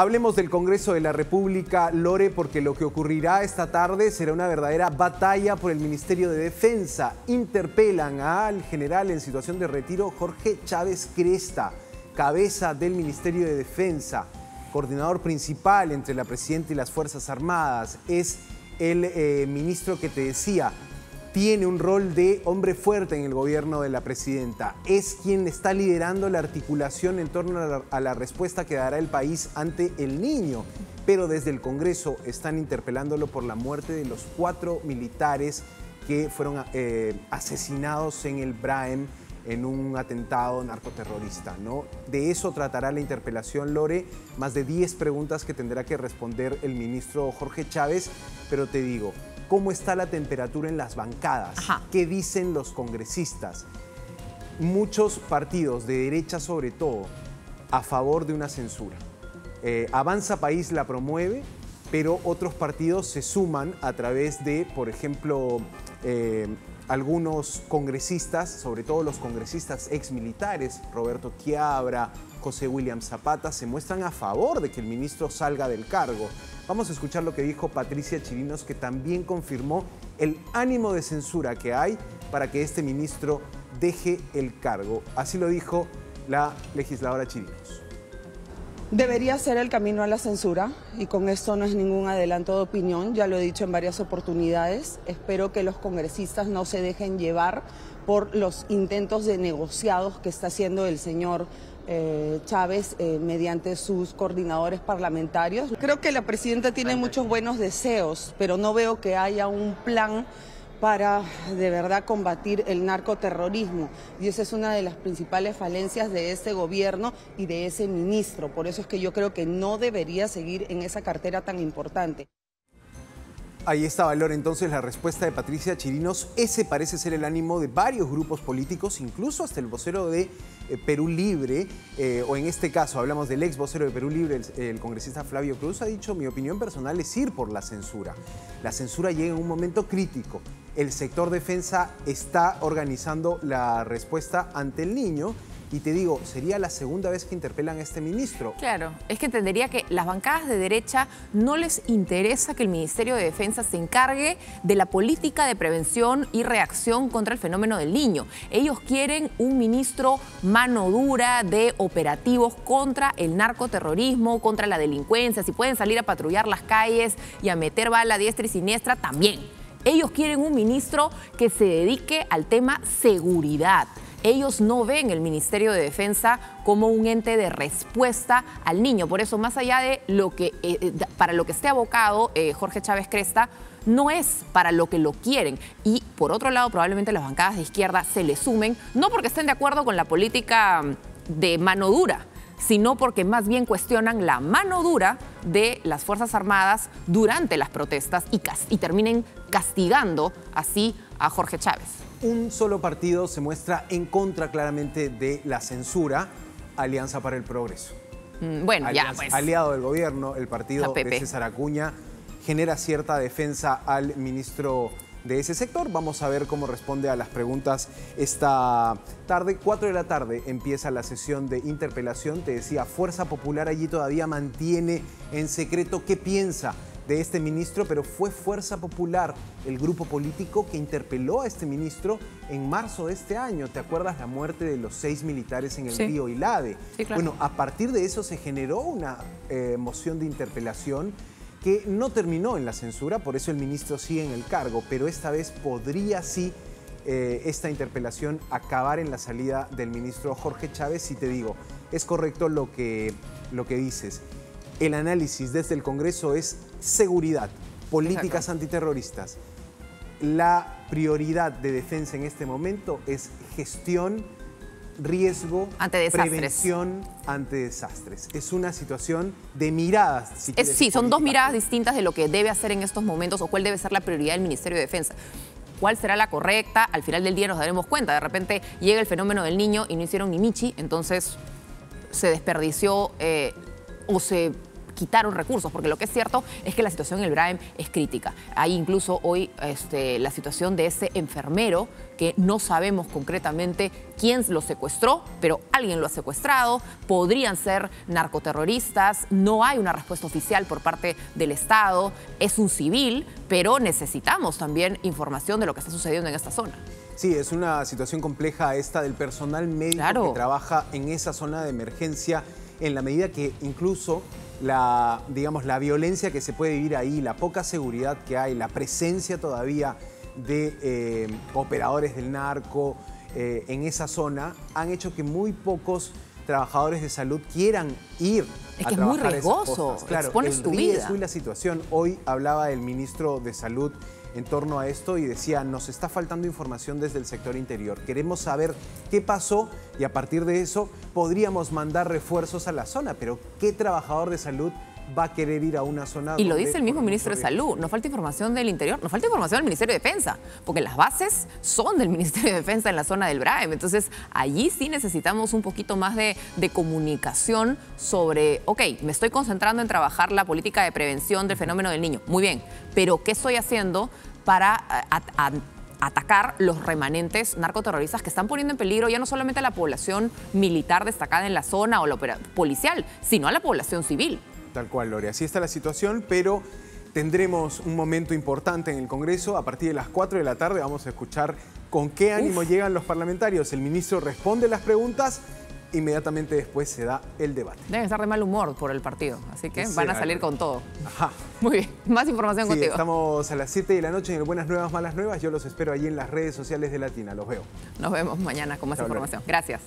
Hablemos del Congreso de la República, Lore, porque lo que ocurrirá esta tarde será una verdadera batalla por el Ministerio de Defensa. Interpelan al general en situación de retiro Jorge Chávez Cresta, cabeza del Ministerio de Defensa, coordinador principal entre la Presidenta y las Fuerzas Armadas. Es el ministro que te decía, tiene un rol de hombre fuerte en el gobierno de la Presidenta. Es quien está liderando la articulación en torno a la respuesta que dará el país ante el niño. Pero desde el Congreso están interpelándolo por la muerte de los 4 militares que fueron asesinados en el Braem en un atentado narcoterrorista, ¿no? De eso tratará la interpelación, Lore. Más de 10 preguntas que tendrá que responder el ministro Jorge Chávez. Pero te digo, ¿cómo está la temperatura en las bancadas? Ajá. ¿Qué dicen los congresistas? Muchos partidos, de derecha sobre todo, a favor de una censura. Avanza País la promueve, pero otros partidos se suman a través de, por ejemplo, algunos congresistas, sobre todo los congresistas exmilitares, Roberto Quiabra, José William Zapata, se muestran a favor de que el ministro salga del cargo. Vamos a escuchar lo que dijo Patricia Chirinos, que también confirmó el ánimo de censura que hay para que este ministro deje el cargo. Así lo dijo la legisladora Chirinos. Debería ser el camino a la censura y con esto no es ningún adelanto de opinión, ya lo he dicho en varias oportunidades. Espero que los congresistas no se dejen llevar por los intentos de negociados que está haciendo el señor Chávez mediante sus coordinadores parlamentarios. Creo que la presidenta tiene muchos buenos deseos, pero no veo que haya un plan para de verdad combatir el narcoterrorismo. Y esa es una de las principales falencias de este gobierno y de ese ministro. Por eso es que yo creo que no debería seguir en esa cartera tan importante. Ahí está, Valor, entonces la respuesta de Patricia Chirinos. Ese parece ser el ánimo de varios grupos políticos, incluso hasta el vocero de Perú Libre, o en este caso hablamos del ex vocero de Perú Libre, el congresista Flavio Cruz, ha dicho: mi opinión personal es ir por la censura. La censura llega en un momento crítico. El sector defensa está organizando la respuesta ante el niño. Y te digo, sería la segunda vez que interpelan a este ministro. Claro, es que entendería que las bancadas de derecha no les interesa que el Ministerio de Defensa se encargue de la política de prevención y reacción contra el fenómeno del niño. Ellos quieren un ministro mano dura de operativos contra el narcoterrorismo, contra la delincuencia. Si pueden salir a patrullar las calles y a meter bala a diestra y siniestra, también. Ellos quieren un ministro que se dedique al tema seguridad. Ellos no ven el Ministerio de Defensa como un ente de respuesta al niño. Por eso, más allá de lo que para lo que esté abocado Jorge Chávez Cresta, no es para lo que lo quieren. Y por otro lado, probablemente las bancadas de izquierda se le sumen, no porque estén de acuerdo con la política de mano dura, sino porque más bien cuestionan la mano dura de las Fuerzas Armadas durante las protestas y terminen castigando así a Jorge Chávez. Un solo partido se muestra en contra claramente de la censura: Alianza para el Progreso. Bueno, Alianza, ya pues. aliado del gobierno, el partido de César Acuña genera cierta defensa al ministro de ese sector. Vamos a ver cómo responde a las preguntas esta tarde. 4 de la tarde empieza la sesión de interpelación. Te decía, Fuerza Popular allí todavía mantiene en secreto qué piensa de este ministro, pero fue Fuerza Popular, el grupo político que interpeló a este ministro en marzo de este año. ¿Te acuerdas la muerte de los 6 militares en el río Ilave? Sí, claro. Bueno, a partir de eso se generó una moción de interpelación que no terminó en la censura, por eso el ministro sigue en el cargo, pero esta vez podría sí esta interpelación acabar en la salida del ministro Jorge Chávez. Y te digo, es correcto lo que dices. El análisis desde el Congreso es seguridad, políticas antiterroristas. La prioridad de defensa en este momento es gestión, riesgo, prevención ante desastres. Es una situación de miradas. Sí, son dos miradas distintas de lo que debe hacer en estos momentos o cuál debe ser la prioridad del Ministerio de Defensa. ¿Cuál será la correcta? Al final del día nos daremos cuenta. De repente llega el fenómeno del niño y no hicieron ni michi, entonces se desperdició o se quitaron recursos, porque lo que es cierto es que la situación en el BRAEM es crítica. Hay incluso hoy la situación de ese enfermero que no sabemos concretamente quién lo secuestró, pero alguien lo ha secuestrado, podrían ser narcoterroristas, no hay una respuesta oficial por parte del Estado, es un civil, pero necesitamos también información de lo que está sucediendo en esta zona. Sí, es una situación compleja esta del personal médico que trabaja en esa zona de emergencia, en la medida que incluso la violencia que se puede vivir ahí, la poca seguridad que hay, la presencia todavía de operadores del narco en esa zona, han hecho que muy pocos trabajadores de salud quieran ir a trabajar. Es que es muy riesgoso, claro, expones tu vida. Y la situación. Hoy hablaba el ministro de Salud en torno a esto y decía, nos está faltando información desde el sector interior. Queremos saber qué pasó y a partir de eso podríamos mandar refuerzos a la zona, pero ¿qué trabajador de salud va a querer ir a una zona? Y lo dice el mismo ministro de Salud, nos falta información del interior, nos falta información del Ministerio de Defensa, porque las bases son del Ministerio de Defensa en la zona del BRAEM. Entonces, allí sí necesitamos un poquito más de comunicación sobre, ok, me estoy concentrando en trabajar la política de prevención del fenómeno del niño. Muy bien, pero ¿qué estoy haciendo para atacar los remanentes narcoterroristas que están poniendo en peligro ya no solamente a la población militar destacada en la zona o la policial, sino a la población civil? Tal cual, Lore. Así está la situación, pero tendremos un momento importante en el Congreso. A partir de las 4 de la tarde vamos a escuchar con qué ánimo llegan los parlamentarios. El ministro responde las preguntas, inmediatamente después se da el debate. Deben estar de mal humor por el partido, así que van a salir con todo. Ajá. Muy bien, más información contigo. Estamos a las 7 de la noche en el Buenas Nuevas, Malas Nuevas. Yo los espero allí en las redes sociales de Latina. Los veo. Nos vemos mañana con más información. Gracias.